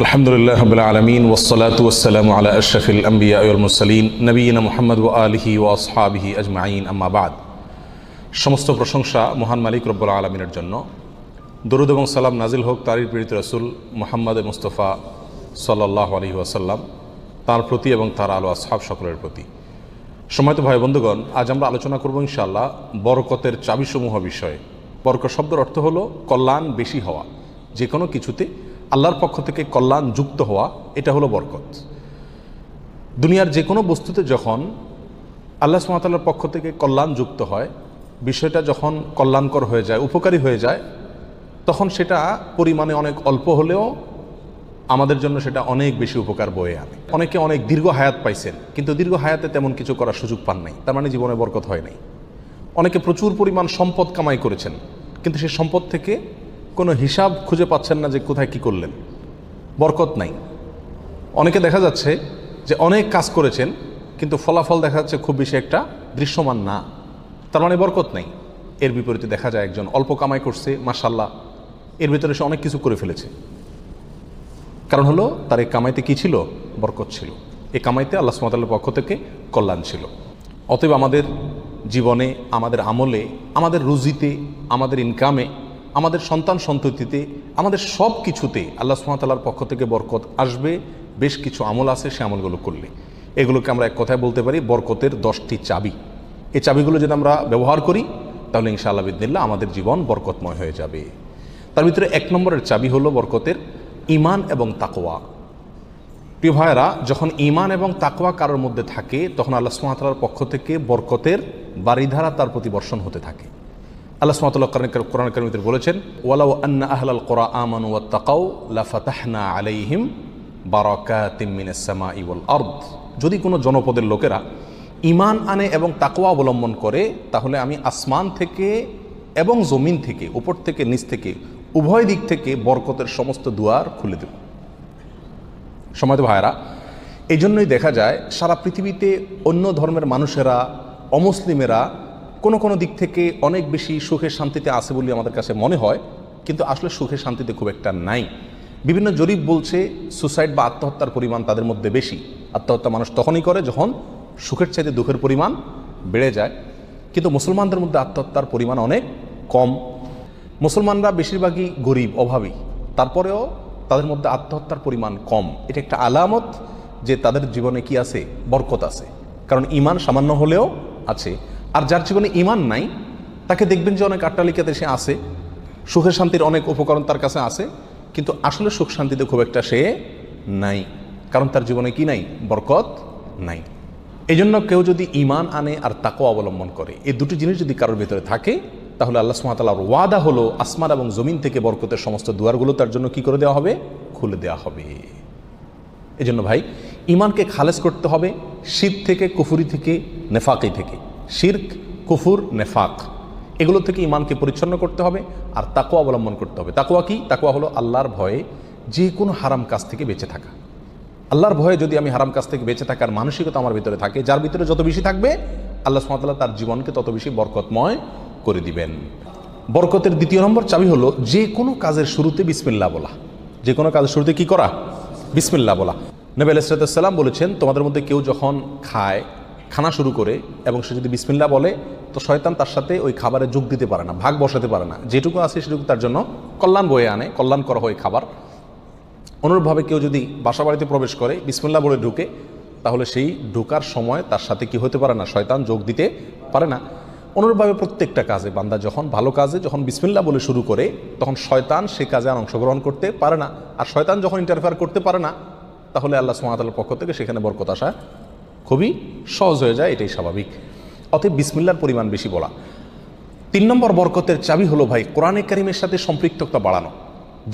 আলহামদুলিল্লাহ রাব্বিল আলামিন ওয়াসসালাতু ওয়াসসালামু আলা আশরাফিল আমবিয়া ওয়াল মুরসালিন নবিয়িনা মুহাম্মদ ওয়া আলিহি ওয়া আসহাবিহি আজমাইন আম্মা বাদ। সমস্ত প্রশংসা মহান মালিক রব্বুল আলামিনের জন্য। দরুদ এবং সালাম নাজিল হোক তারই প্রেরিত রাসূল মুহাম্মদ মুস্তাফা সাল্লাল্লাহু আলাইহি ওয়াসাল্লাম, তার প্রতি এবং তার আলো আসহাব সকলের প্রতি। সম্মানিত ভাই বন্ধুগণ, আজ আমরা আলোচনা করব ইনশাআল্লাহ বরকতের চাবিসমূহ বিষয়ে। বরকত শব্দের অর্থ হলো কল্যাণ বেশি হওয়া, যে কোনো কিছুতে আল্লাহর পক্ষ থেকে কল্যাণ যুক্ত হওয়া, এটা হলো বরকত। দুনিয়ার যে কোনো বস্তুতে যখন আল্লাহ সুবহানাহু ওয়া তাআলার পক্ষ থেকে কল্যাণ যুক্ত হয়, বিষয়টা যখন কল্যাণকর হয়ে যায়, উপকারী হয়ে যায়, তখন সেটা পরিমাণে অনেক অল্প হলেও আমাদের জন্য সেটা অনেক বেশি উপকার বয়ে আনে। অনেকে অনেক দীর্ঘ হায়াত পাইছেন, কিন্তু দীর্ঘ হায়াতে তেমন কিছু করার সুযোগ পান নাই, তার মানে জীবনে বরকত হয় নাই। অনেকে প্রচুর পরিমাণ সম্পদ কামাই করেছেন, কিন্তু সেই সম্পদ থেকে কোনো হিসাব খুঁজে পাচ্ছেন না যে কোথায় কি করলেন, বরকত নাই। অনেকে দেখা যাচ্ছে যে অনেক কাজ করেছেন, কিন্তু ফলাফল দেখা যাচ্ছে খুব বেশি একটা দৃশ্যমান না, তার মানে বরকত নাই। এর বিপরীতে দেখা যায় একজন অল্প কামাই করছে, মাশাআল্লাহ, এর ভিতরে সে অনেক কিছু করে ফেলেছে। কারণ হলো তার এই কামাইতে কি ছিল? বরকত ছিল। এই কামাইতে আল্লাহ সুবহানাহু ওয়া তাআলার পক্ষ থেকে কল্যাণ ছিল। অতএব আমাদের জীবনে, আমাদের আমলে, আমাদের রুজিতে, আমাদের ইনকামে, আমাদের সন্তান সন্ততিতে, আমাদের সব কিছুতে আল্লাহ সুবহানাহু ওয়া তাআলার পক্ষ থেকে বরকত আসবে। বেশ কিছু আমল আছে, সে আমলগুলো করলে এগুলোকে আমরা এক কথায় বলতে পারি বরকতের 10টি চাবি। এই চাবিগুলো যদি আমরা ব্যবহার করি, তাহলে ইনশাআল্লাহ বিদিনিল্লাহ আমাদের জীবন বরকতময় হয়ে যাবে। তার ভিতরে 1 নম্বরের চাবি হলো বরকতের ঈমান এবং তাকওয়া। প্রিয় ভাইয়েরা, যখন ঈমান এবং তাকওয়া কারোর মধ্যে থাকে, তখন আল্লাহ সুবহানাহু ওয়া তাআলার পক্ষ থেকে বরকতের বারিধারা তার প্রতি বর্ষণ হতে থাকে। আল্লাহ সুবহানাহু ওয়া তাআলা কোরআন কারীমে বলেছেন, ওয়ালাউ আন্না আহলাল কুরা আমানু ওয়াত্তাকাউ লাফাতাহনা আলাইহিম বারাকাতিম মিনাস সামাই ওয়াল আরদ। যদি কোনো জনপদের লোকেরা ঈমান আনে এবং তাকওয়া অবলম্বন করে, তাহলে আমি আসমান থেকে এবং জমিন থেকে, উপর থেকে নিচ থেকে, উভয় দিক থেকে বরকতের সমস্ত দুয়ার খুলে দেব। সম্মানিত ভাইরা, এই জন্যই দেখা যায় সারা পৃথিবীতে অন্য ধর্মের মানুষেরা, অমুসলিমেরা কোনো দিক থেকে অনেক বেশি সুখে শান্তিতে আছে বলে আমাদের কাছে মনে হয়, কিন্তু আসলে সুখে শান্তিতে খুব একটা নাই। বিভিন্ন জরিপ বলছে সুসাইড বা আত্মহত্যার পরিমাণ তাদের মধ্যে বেশি। আত্মহত্যা মানুষ তখনই করে যখন সুখের চাইতে দুঃখের পরিমাণ বেড়ে যায়, কিন্তু মুসলমানদের মধ্যে আত্মহত্যার পরিমাণ অনেক কম। মুসলমানরা বেশিরভাগই গরিব, অভাবী, তারপরেও তাদের মধ্যে আত্মহত্যার পরিমাণ কম। এটা একটা আলামত যে তাদের জীবনে কি আছে? বরকত আছে। কারণ ঈমান সামান্য হলেও আছে। আর যার জীবনে ঈমান নাই, তাকে দেখবেন যে অনেক আট্টালিকাতে সে আছে, সুখের শান্তির অনেক উপকরণ তার কাছে আছে, কিন্তু আসলে সুখ শান্তিতে খুব একটা সে নাই, কারণ তার জীবনে কি নাই? বরকত নাই। এই জন্য কেউ যদি ঈমান আনে আর তাকওয়া অবলম্বন করে, এই দুটি জিনিস যদি কারোর ভিতরে থাকে, তাহলে আল্লাহ সুবহানাহু ওয়া তাআলার ওয়াদা হলো আসমান এবং জমিন থেকে বরকতের সমস্ত দুয়ারগুলো তার জন্য কি করে দেওয়া হবে? খুলে দেওয়া হবে। এই জন্য ভাই, ঈমানকে খালেস করতে হবে শিরক থেকে, কুফরি থেকে, নেফাকি থেকে। শিরক, কুফর, নেফাক, এগুলো থেকে ঈমানকে পরিচ্ছন্ন করতে হবে আর তাকওয়া অবলম্বন করতে হবে। তাকওয়া কি? তাকওয়া হলো আল্লাহর ভয়ে যে কোনো হারাম কাজ থেকে বেঁচে থাকা। আল্লাহর ভয়ে যদি আমি হারাম কাজ থেকে বেঁচে থাকার মানসিকতা আমার ভিতরে থাকে, যার ভিতরে যত বেশি থাকবে, আল্লাহ সুবহানাহু ওয়া তাআলা তার জীবনকে তত বেশি বরকতময় করে দিবেন। বরকতের 2 নম্বর চাবি হলো যে কোনো কাজের শুরুতে বিসমিল্লাহ বলা। যে কোনো কাজের শুরুতে কি করা? বিসমিল্লাহ বলা। নবী আলাইহিস সালাম বলেছেন, তোমাদের মধ্যে কেউ যখন খানা শুরু করে এবং সে যদি বিসমিল্লাহ বলে, তো শয়তান তার সাথে ওই খাবারে যোগ দিতে পারে না, ভাগ বসাতে পারে না। যেটুকু আছে সেটুকু তার জন্য কল্যাণ বয়ে আনে, কল্যাণ করা হয় খাবার। অনুরূপভাবে কেউ যদি বাসা বাড়িতে প্রবেশ করে, বিসমিল্লাহ বলে ঢুকে, তাহলে সেই ঢোকার সময় তার সাথে কি হতে পারে না? শয়তান যোগ দিতে পারে না। অনুরূপভাবে প্রত্যেকটা কাজে, বান্দা যখন ভালো কাজে যখন বিসমিল্লাহ বলে শুরু করে, তখন শয়তান সে কাজে আর অংশগ্রহণ করতে পারে না। আর শয়তান যখন ইন্টারফেয়ার করতে পারে না, তাহলে আল্লাহ সুবহানাহু ওয়া তাআলার পক্ষ থেকে সেখানে বরকত আসা খুবই সহজ হয়ে যায়, এটাই স্বাভাবিক। অতএব বিসমিল্লাহর পরিমাণ বেশি বলা। 3 নম্বর বরকতের চাবি হলো ভাই কোরআনে কারিমের সাথে সম্পৃক্ততা বাড়ানো।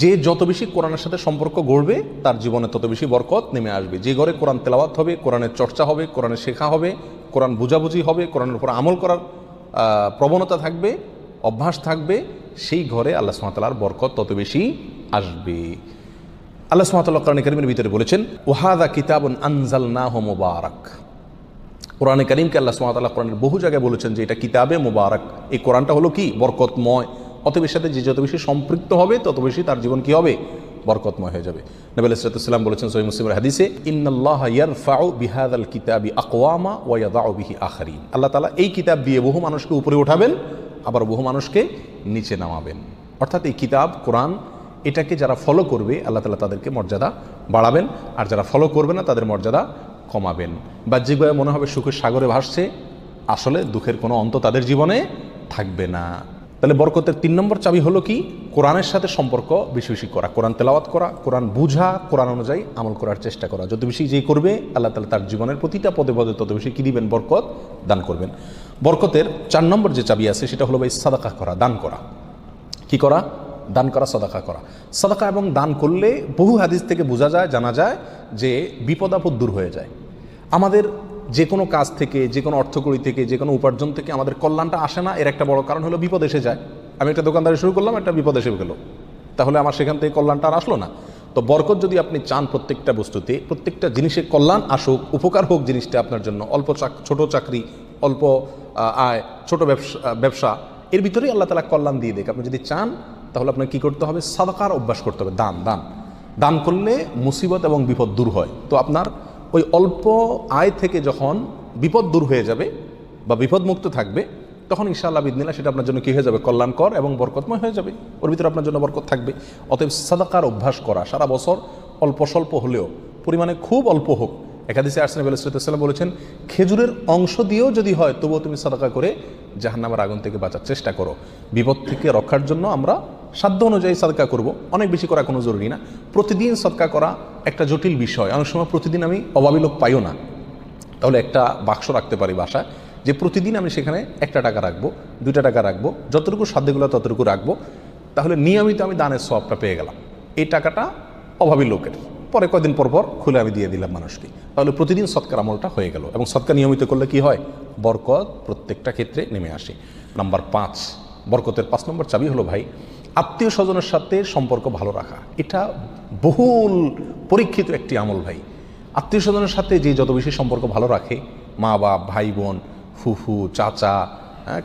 যে যত বেশি কোরআনের সাথে সম্পর্ক গড়বে, তার জীবনে তত বেশি বরকত নেমে আসবে। যে ঘরে কোরআন তেলাওয়াত হবে, কোরআনের চর্চা হবে, কোরআনের শেখা হবে, কোরআন বুঝাবুঝি হবে, কোরআনের উপর আমল করার প্রবণতা থাকবে, অভ্যাস থাকবে, সেই ঘরে আল্লাহ সুবহানাহু ওয়া তাআলার বরকত তত বেশি আসবে। আল্লাহ সুবহানাহু ওয়া তাআলা কোরআনে কারিমের ভিতরে বলেছেন, ওয়াহাদা কিতাবুন আনজালনাহু মুবারাক। কোরআনে কারিমকে আল্লাহ সুবহানাহু ওয়া তাআলা কোরআনের বহু জায়গায় বলেছেন যে এটা কিতাবে মুবারাক। এই কোরআনটা হলো কি? বরকতময়। অতএব এর সাথে যে যত বেশি সম্পৃক্ত হবে, তত বেশি তার জীবন কি হবে? বরকতময় হয়ে যাবে। নবী আলাইহিস সালাম বলেছেন সহিহ মুসলিমের হাদিসে, ইন্নাল্লাহা ইয়ারফাউ বিহাযাল কিতাবি আকওয়ামা ওয়া ইয়াদাউ বিহি আখারিন। আল্লাহ তাআলা এই কিতাব দিয়ে বহু মানুষকে উপরে উঠাবেন, আবার বহু মানুষকে নিচে নামাবেন। অর্থাৎ এই কিতাব কোরআন, এটাকে যারা ফলো করবে আল্লাহ তাআলা তাদেরকে মর্যাদা বাড়াবেন, আর যারা ফলো করবে না তাদের মর্যাদা কমাবেন। বাহ্যিকভাবে মনে হবে সুখের সাগরে ভাসছে, আসলে দুঃখের কোনো অন্ত তাদের জীবনে থাকবে না। তাহলে বরকতের 3 নম্বর চাবি হলো কি? কোরআনের সাথে সম্পর্ক বেশি বেশি করা, কোরআন তেলাওয়াত করা, কোরআন বুঝা, কোরআন অনুযায়ী আমল করার চেষ্টা করা। যত বেশি যে করবে আল্লাহ তাআলা তার জীবনের প্রতিটা পদে পদে তত বেশি কি দিবেন? বরকত দান করবেন। বরকতের 4 নম্বর যে চাবি আছে সেটা হলো ভাই সাদাকা করা, দান করা। কি করা? দান করা, সাদাকা করা। সাদাকা এবং দান করলে বহু হাদিস থেকে বোঝা যায়, জানা যায় যে বিপদ আপদ দূর হয়ে যায়। আমাদের যে কোনো কাজ থেকে, যে কোনো অর্থকড়ি থেকে, যে কোনো উপার্জন থেকে আমাদের কল্যাণটা আসে না, এর একটা বড় কারণ হলো বিপদ এসে যায়। আমি একটা দোকানদারি শুরু করলাম, একটা বিপদ এসে গেল, তাহলে আমার সেখান থেকে কল্যাণটা আর আসলো না। তো বরকত যদি আপনি চান প্রত্যেকটা বস্তুতে, প্রত্যেকটা জিনিসে কল্যাণ আসুক, উপকার হোক জিনিসটা আপনার জন্য, অল্প ছোট চাকরি, অল্প আয়, ছোট ব্যবসা, এর ভিতরেই আল্লাহ তাআলা কল্যাণ দিয়ে দেখ। আপনি যদি চান তাহলে আপনাকে কী করতে হবে? সাদাকার অভ্যাস করতে হবে। দান করলে মুসিবত এবং বিপদ দূর হয়। তো আপনার ওই অল্প আয় থেকে যখন বিপদ দূর হয়ে যাবে বা বিপদমুক্ত থাকবে, তখন ইনশাআল্লাহ বিদিনিল্লাহ সেটা আপনার জন্য কী হয়ে যাবে? কল্যাণকর এবং বরকতময় হয়ে যাবে। ওর ভিতরে আপনার জন্য বরকত থাকবে। অতএব সাদাকার অভ্যাস করা, সারা বছর অল্প স্বল্প হলেও, পরিমাণে খুব অল্প হোক। এক হাদিসে আসছে নবী আলাইহিস সালাম বলেছেন, খেজুরের অংশ দিয়েও যদি হয় তবুও তুমি সাদাকা করে জাহান্নামের আগুন থেকে বাঁচার চেষ্টা করো। বিপদ থেকে রক্ষার জন্য আমরা সাধ্য অনুযায়ী সাদকা করব, অনেক বেশি করা কোনো জরুরি না। প্রতিদিন সাদকা করা একটা জটিল বিষয়। অনেক সময় প্রতিদিন আমি অভাবী লোক পাইও না, তাহলে একটা বাক্স রাখতে পারি বাসায়, যে প্রতিদিন আমি সেখানে 1 টাকা রাখবো, 2 টাকা রাখবো, যতটুকু সাধ্যগুলো ততটুকু রাখবো। তাহলে নিয়মিত আমি দানের সওয়াবটা পেয়ে গেলাম। এই টাকাটা অভাবী লোকের, পরে কদিন পর পর খুলে আমি দিয়ে দিলাম মানুষকে। তাহলে প্রতিদিন সৎকার আমলটা হয়ে গেল। এবং সৎকার নিয়মিত করলে কি হয়? বরকত প্রত্যেকটা ক্ষেত্রে নেমে আসে। নাম্বার 5, বরকতের 5 নম্বর চাবি হলো ভাই আত্মীয় স্বজনের সাথে সম্পর্ক ভালো রাখা। এটা বহুল পরীক্ষিত একটি আমল ভাই। আত্মীয় স্বজনের সাথে যে যত বেশি সম্পর্ক ভালো রাখে, মা বাপ, ভাই বোন, ফুফু, চাচা,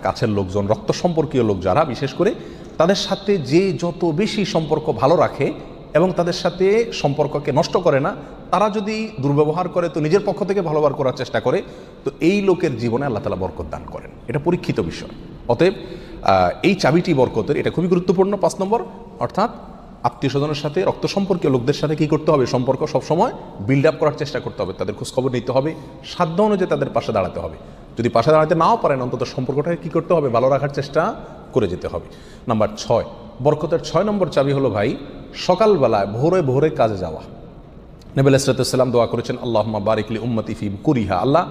কাছের লোকজন, রক্ত সম্পর্কীয় লোক যারা, বিশেষ করে তাদের সাথে যে যত বেশি সম্পর্ক ভালো রাখে এবং তাদের সাথে সম্পর্ককে নষ্ট করে না, তারা যদি দুর্ব্যবহার করে তো নিজের পক্ষ থেকে ভালো ব্যবহার করার চেষ্টা করে, তো এই লোকের জীবনে আল্লাহ তাআলা বরকত দান করেন। এটা পরীক্ষিত বিষয়। অতএব এই চাবিটি বরকতের, এটা খুবই গুরুত্বপূর্ণ। 5 নম্বর, অর্থাৎ আত্মীয় স্বজনের সাথে, রক্ত সম্পর্কীয় লোকদের সাথে কী করতে হবে? সম্পর্ক সবসময় বিল্ড আপ করার চেষ্টা করতে হবে। তাদের খোঁজখবর নিতে হবে, সাধ্য অনুযায়ী তাদের পাশে দাঁড়াতে হবে। যদি পাশে দাঁড়াতে নাও পারেন, অন্তত সম্পর্কটাকে কী করতে হবে? ভালো রাখার চেষ্টা করে যেতে হবে। নাম্বার 6, বরকতের 6 নম্বর চাবি হলো ভাই সকালবেলায় ভোরে ভোরে কাজে যাওয়া। নবী আলাইহিস সালাম দোয়া করেছেন, আল্লাহুম্মা বারিক লি উম্মতি ফি বুকুরিহা, আল্লাহ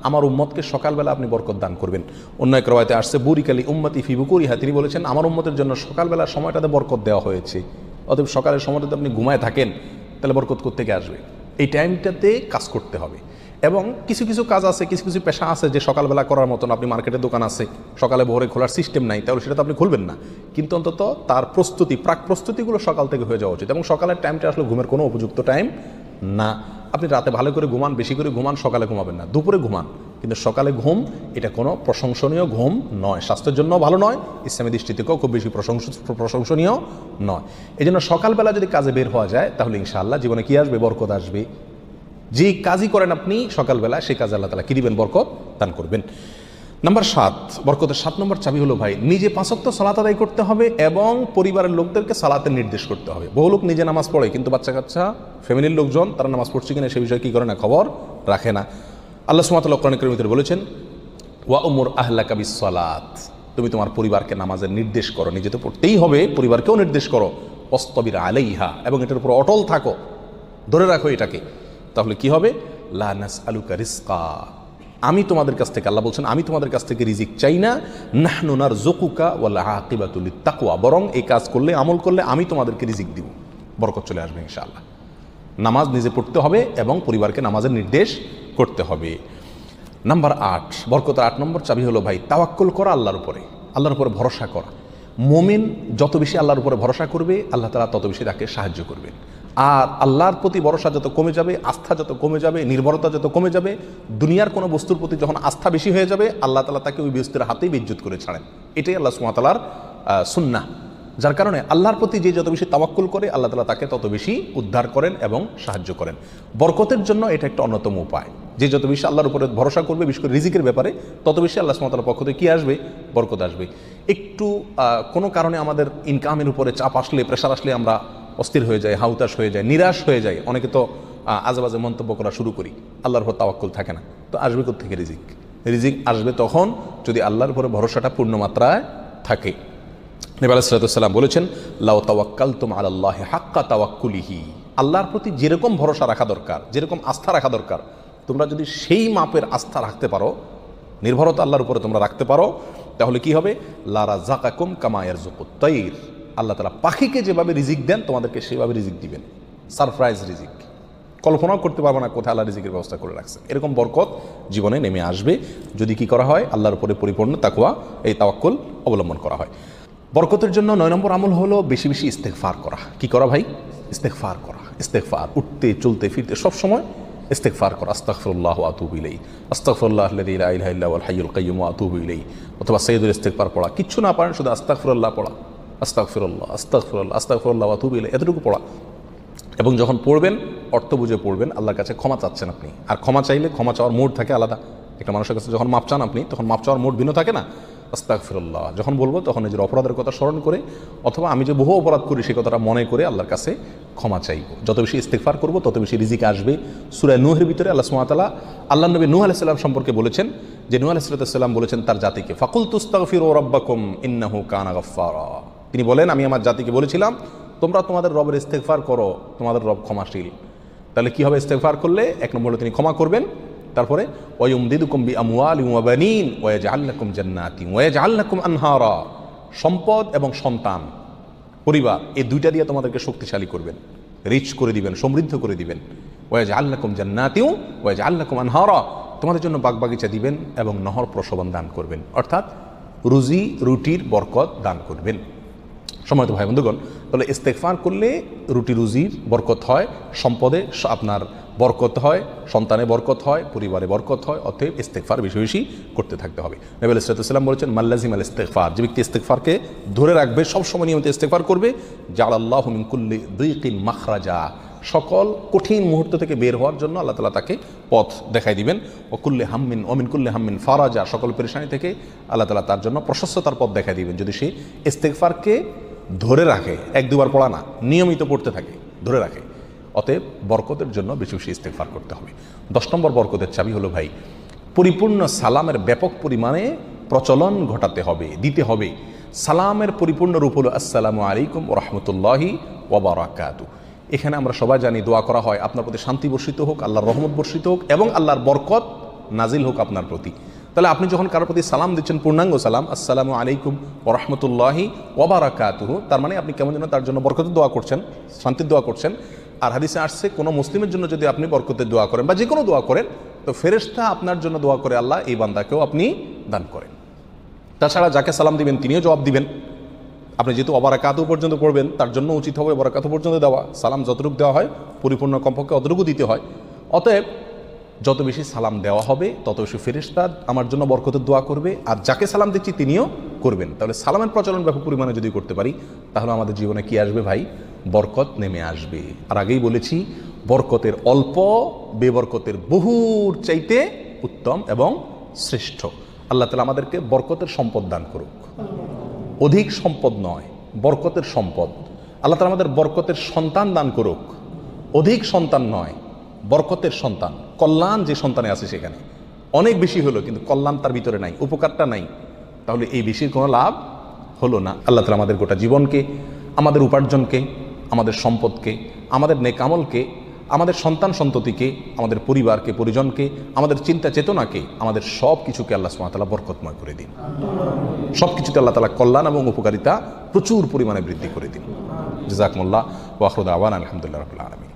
আমার উম্মতকে সকালবেলা আপনি বরকত দান করবেন। অন্য এক রওয়ায়াতে আসছে বুরিক লি উম্মতি ফি বুকুরিহা, তিনি বলেছেন আমার উম্মতের জন্য সকালবেলার সময়টাতে বরকত দেওয়া হয়েছে। অতএব সকালের সময়টাতে আপনি ঘুমায় থাকেন, তাহলে বরকত কোত্থেকে আসবে? এই টাইমটাতে কাজ করতে হবে। এবং কিছু কিছু কাজ আছে, কিছু কিছু পেশা আছে যে সকালবেলা করার মতন, আপনি মার্কেটের দোকান আছে, সকালে ভোরে খোলার সিস্টেম নাই, তাহলে সেটা তো আপনি খুলবেন না। কিন্তু অন্তত তার প্রস্তুতি, প্রাক প্রস্তুতিগুলো সকাল থেকে হয়ে যাওয়া উচিত। এবং সকালের টাইমটা আসলে ঘুমের কোনো উপযুক্ত টাইম না। আপনি রাতে ভালো করে ঘুমান, বেশি করে ঘুমান, সকালে ঘুমাবেন না, দুপুরে ঘুমান, কিন্তু সকালে ঘুম এটা কোনো প্রশংসনীয় ঘুম নয়, স্বাস্থ্যের জন্য ভালো নয়, ইসলামী দৃষ্টি থেকেও খুব বেশি প্রশংসনীয় নয়। এই জন্য সকালবেলা যদি কাজে বের হওয়া যায় তাহলে ইনশাআল্লাহ জীবনে কি আসবে? বরকত আসবে। যে কাজই করেন আপনি সকালবেলা, সেই কাজে আল্লাহ তাআলা কি দিবেন? বরকত দান করবেন। নাম্বার 7, বরকতের 7 নম্বর চাবি হলো ভাই নিজে 5 ওয়াক্ত সালাত আদায় করতে হবে এবং পরিবারের লোকদেরকে সালাতের নির্দেশ করতে হবে। বহু লোক নিজে নামাজ পড়ে, কিন্তু বাচ্চা কাচ্চা, ফ্যামিলির লোকজন তারা নামাজ পড়ছে কিনা সে বিষয়ে কী করে না? খবর রাখে না। আল্লাহ সুবহানাহু ওয়া তাআলা কোরআন কারীমের ভিতরে বলেছেন, ওয়া উমুর আহলাকা বিস-সালাত, তুমি তোমার পরিবারকে নামাজের নির্দেশ করো। নিজে তো পড়তেই হবে, পরিবারকেও নির্দেশ করো। ওয়াসতাবির আলাইহা, এবং এটার উপর অটল থাকো, ধরে রাখো এটাকে। তাহলে কি হবে? লা নাসআলুকা রিজকা, আমি তোমাদের কাছ থেকে, আল্লাহ বলছেন আমি তোমাদের কাছ থেকে রিজিক চাই না। নাহনু নারযুকুকা ওয়াল আকিবাতু লিত-তাকওয়া, বরং এই কাজ করলে, আমল করলে আমি তোমাদেরকে রিজিক দিব, বরকত চলে আসবে ইনশাআল্লাহ। নামাজ নিজে পড়তে হবে এবং পরিবারকে নামাজের নির্দেশ করতে হবে। নাম্বার 8, বরকতের 8 নম্বর চাবি হলো ভাই তাওয়াক্কুল করা আল্লাহর উপরে, আল্লাহর উপরে ভরসা করা। মুমিন যত বেশি আল্লাহর উপরে ভরসা করবে, আল্লাহ তাআলা তত বেশি তাকে সাহায্য করবেন। আর আল্লাহর প্রতি ভরসা যত কমে যাবে, আস্থা যত কমে যাবে, নির্ভরতা যত কমে যাবে, দুনিয়ার কোনো বস্তুর প্রতি যখন আস্থা বেশি হয়ে যাবে, আল্লাহ তাআলা তাকে ওই বস্তুর হাতেই বিদ্যুৎ করে ছাড়েন। এটাই আল্লাহ সুবহানাহু ওয়া তাআলার সুন্নাহ। যার কারণে আল্লাহর প্রতি যে যত বেশি তাওয়াক্কুল করে আল্লাহ তাআলা তাকে তত বেশি উদ্ধার করেন এবং সাহায্য করেন। বরকতের জন্য এটা একটা অন্যতম উপায়। যে যত বেশি আল্লাহর উপরে ভরসা করবে, বিশেষ করে রিজিকের ব্যাপারে, তত বেশি আল্লাহ সুবহানাহু ওয়া তাআলার পক্ষ থেকে কী আসবে? বরকত আসবে। একটু কোনো কারণে আমাদের ইনকামের উপরে চাপ আসলে, প্রেশার আসলে আমরা অস্থির হয়ে যাই, হাউতাশ হয়ে যায়, নিরাশ হয়ে যায়। অনেকে তো আজেবাজে মন্তব্য করা শুরু করি, আল্লাহর উপর তাওয়াক্কুল থাকে না। তো আসবে কোত্থেকে রিজিক? রিজিক আসবে তখন যদি আল্লাহর উপরে ভরসাটা পূর্ণ মাত্রায় থাকে। নবী আলাইহিস সালাতু ওয়াস সালাম বলেছেন, লাউ তাওয়াক্কালতুম আলাল্লাহি হাক্কা তাওয়াক্কুলিহি, আল্লাহর প্রতি যেরকম ভরসা রাখা দরকার, যেরকম আস্থা রাখা দরকার, তোমরা যদি সেই মাপের আস্থা রাখতে পারো, নির্ভরতা আল্লাহর উপরে তোমরা রাখতে পারো, তাহলে কি হবে? লা রাযাকাকুম কামা ইয়ারযুকুত তাইর, আল্লাহ তাআলা পাখিকে যেভাবে রিজিক দেন তোমাদেরকে সেভাবে রিজিক দিবেন। সারপ্রাইজ রিজিক, কল্পনাও করতে পারবো না কোথায় আল্লাহ রিজিকের ব্যবস্থা করে রাখছে। এরকম বরকত জীবনে নেমে আসবে যদি কি করা হয়? আল্লাহর উপরে পরিপূর্ণ তাকওয়া, এই তাওয়াক্কুল অবলম্বন করা হয়। বরকতের জন্য 9 নম্বর আমল হলো বেশি বেশি ইস্তেগফার করা। কি করা ভাই? ইস্তেগফার করা। ইস্তেগফার, উঠতে চলতে ফিরতে সব সময় ইস্তেগফার করা। আস্তাগফিরুল্লাহ ওয়া আতুবু ইলাইহি, আস্তাগফিরুল্লাহাল্লাযী লা ইলাহা ইল্লা হুয়াল হাইয়ুল কাইয়্যুম ওয়া আতুবু ইলাইহি। অথবা সাইয়্যিদুল ইস্তেগফার পড়া। কিচ্ছু না পারেন শুধু আস্তাগফিরুল্লাহ পড়া, আস্তাগফিরুল্লাহ আস্তাগফিরুল্লাহ আস্তাগফিরুল্লাহ ওয়া আতুবু ইলাইহি, এতটুকু পড়া। এবং যখন পড়বেন অর্থ বুঝে পড়বেন, আল্লাহর কাছে ক্ষমা চাচ্ছেন আপনি। আর ক্ষমা চাইলে ক্ষমা চাওয়ার মোড থাকে আলাদা। একটা মানুষের কাছে যখন মাপ চান আপনি, তখন মাপ চাওয়ার মোড ভিন্ন থাকে না? আস্তাগফিরুল্লাহ যখন বলবো তখন নিজের অপরাধের কথা স্মরণ করে, অথবা আমি যে বহু অপরাধ করি সেই কথাটা মনে করে আল্লাহর কাছে ক্ষমা চাইব। যত বেশি ইস্তেগফার করব তত বেশি রিজিক আসবে। সূরা নূহের ভিতরে আল্লাহ সুবহানাহু ওয়া তাআলা আল্লাহর নবী নূহ আলাইহিস সালাম সম্পর্কে বলেছেন যে নূহ আলাইহিস সালাম বলেছেন তার জাতিকে, ফাকুলতুস্তাগফিরু রাব্বাকুম ইন্নাহু কানা গাফফারা। তিনি বলেন, আমি আমার জাতিকে বলেছিলাম তোমরা তোমাদের রবের ইস্তেগফার করো, তোমাদের রব ক্ষমাশীল। তাহলে কি হবে? ইস্তেগফার করলে 1 নম্বর হলো তিনি ক্ষমা করবেন। তারপরে ওয়ায়ুমদিদুকুম বিআমওয়ালিন ওয়া বানিন ওয়া ইয়াজআল লাকুম জান্নাতিন ওয়া ইয়াজআল লাকুম আনহারা, সম্পদ এবং সন্তান, পরিবার, এই দুইটা দিয়ে তোমাদেরকে শক্তিশালী করবেন, রিচ করে দিবেন, সমৃদ্ধ করে দিবেন। ওয়া ইয়াজআল লাকুম জান্নাতিন ওয়া ইয়াজআল লাকুম আনহারা, তোমাদের জন্য বাগবাগিচা দিবেন এবং নহর প্রসবন দান করবেন, অর্থাৎ রুজি রুটির বরকত দান করবেন। সম্মানিত ভাই বন্ধুগণ, তাহলে ইস্তেগফার করলে রুটি রুজির বরকত হয়, সম্পদে আপনার বরকত হয়, সন্তানে বরকত হয়, পরিবারে বরকত হয়। অতএব ইস্তেগফার বেশি বেশি করতে থাকতে হবে। নবী আলাইহিস সালাম বলেছেন, মাল্লাজিমাল ইস্তেগফার, যে ব্যক্তি ইস্তেগফারকে ধরে রাখবে, সবসময় নিয়মিত ইস্তেগফার করবে, জাআলাল্লাহু মিন কুল্লি যিকিন মাখরাজা, সকল কঠিন মুহূর্ত থেকে বের হওয়ার জন্য আল্লাহ তাআলা তাকে পথ দেখাই দিবেন। ও কুল্লি হাম্মিন ও মিন কুল্লি হাম্মিন ফারাজা, সকল পেরেশানি থেকে আল্লাহ তাআলা তার জন্য প্রশস্ততার পথ দেখাই দিবেন যদি সে ইস্তেগফারকে ধরে রাখে। 1-2 বার পড়া না, নিয়মিত পড়তে থাকে, ধরে রাখে। অতএব বরকতের জন্য বেশি বেশি ইস্তেগফার করতে হবে। 10 নম্বর বরকতের চাবি হলো ভাই, পরিপূর্ণ সালামের ব্যাপক পরিমাণে প্রচলন ঘটাতে হবে, দিতে হবে। সালামের পরিপূর্ণ রূপ হলো আসসালামু আলাইকুম ওয়া রাহমাতুল্লাহি ওয়া বারাকাতুহু। এখানে আমরা সবাই জানি দোয়া করা হয়, আপনার প্রতি শান্তি বর্ষিত হোক, আল্লাহর রহমত বর্ষিত হোক এবং আল্লাহর বরকত নাজিল হোক আপনার প্রতি। তাহলে আপনি যখন কারোর প্রতি সালাম দিচ্ছেন, পূর্ণাঙ্গ সালাম, আসসালামু আলাইকুম ওয়া রাহমাতুল্লাহি ওয়া বারাকাতুহু, তার মানে আপনি কেমন যেন তার জন্য বরকতের দোয়া করছেন, শান্তির দোয়া করছেন। আর হাদিসে আসছে, কোনো মুসলিমের জন্য যদি আপনি বরকতের দোয়া করেন বা যে কোনো দোয়া করেন, তো ফেরেশতা আপনার জন্য দোয়া করে আল্লাহ এই বান্দাকেও আপনি দান করেন। তাছাড়া যাকে সালাম দিবেন তিনিও জবাব দিবেন। আপনি যেহেতু অবারাকাতু পর্যন্ত পড়বেন, তার জন্য উচিত হবে বরাকাতু পর্যন্ত দেওয়া। সালাম যতটুকু দেওয়া হয় পরিপূর্ণ কমপক্ষে অতটুকু দিতে হয়। অতএব যত বেশি সালাম দেওয়া হবে তত বেশি ফেরেশতা আমার জন্য বরকতের দোয়া করবে, আর যাকে সালাম দিচ্ছি তিনিও করবেন। তাহলে সালামের প্রচলন ব্যাপক পরিমাণে যদি করতে পারি, তাহলে আমাদের জীবনে কি আসবে ভাই? বরকত নেমে আসবে। আর আগেই বলেছি, বরকতের অল্প বেবরকতের বহুর চাইতে উত্তম এবং শ্রেষ্ঠ। আল্লাহ তাআলা আমাদেরকে বরকতের সম্পদ দান করুক। অধিক সম্পদ নয়, বরকতের সম্পদ। আল্লাহ তাআলা আমাদের বরকতের সন্তান দান করুক। অধিক সন্তান নয়, বরকতের সন্তান। কল্যাণ যে সন্তানে আছে সেখানে অনেক বেশি হলো, কিন্তু কল্যাণ তার ভিতরে নাই, উপকারটা নাই, তাহলে এই বেশির কোনো লাভ হলো না। আল্লাহ তাআলা আমাদের গোটা জীবনকে, আমাদের উপার্জনকে, আমাদের সম্পদকে, আমাদের নেক আমলকে, আমাদের সন্তান সন্ততিকে, আমাদের পরিবারকে, পরিজনকে, আমাদের চিন্তা চেতনাকে, আমাদের সব কিছুকে আল্লাহ সুবহানাহু ওয়া তাআলা বরকতময় করে দিন। সব কিছুতে আল্লাহ তাআলা কল্যাণ এবং উপকারিতা প্রচুর পরিমাণে বৃদ্ধি করে দিন। জাযাকুমুল্লাহ ওয়া আখিরু দাওয়ানা আলহামদুলিল্লাহি রাব্বিল আলামিন।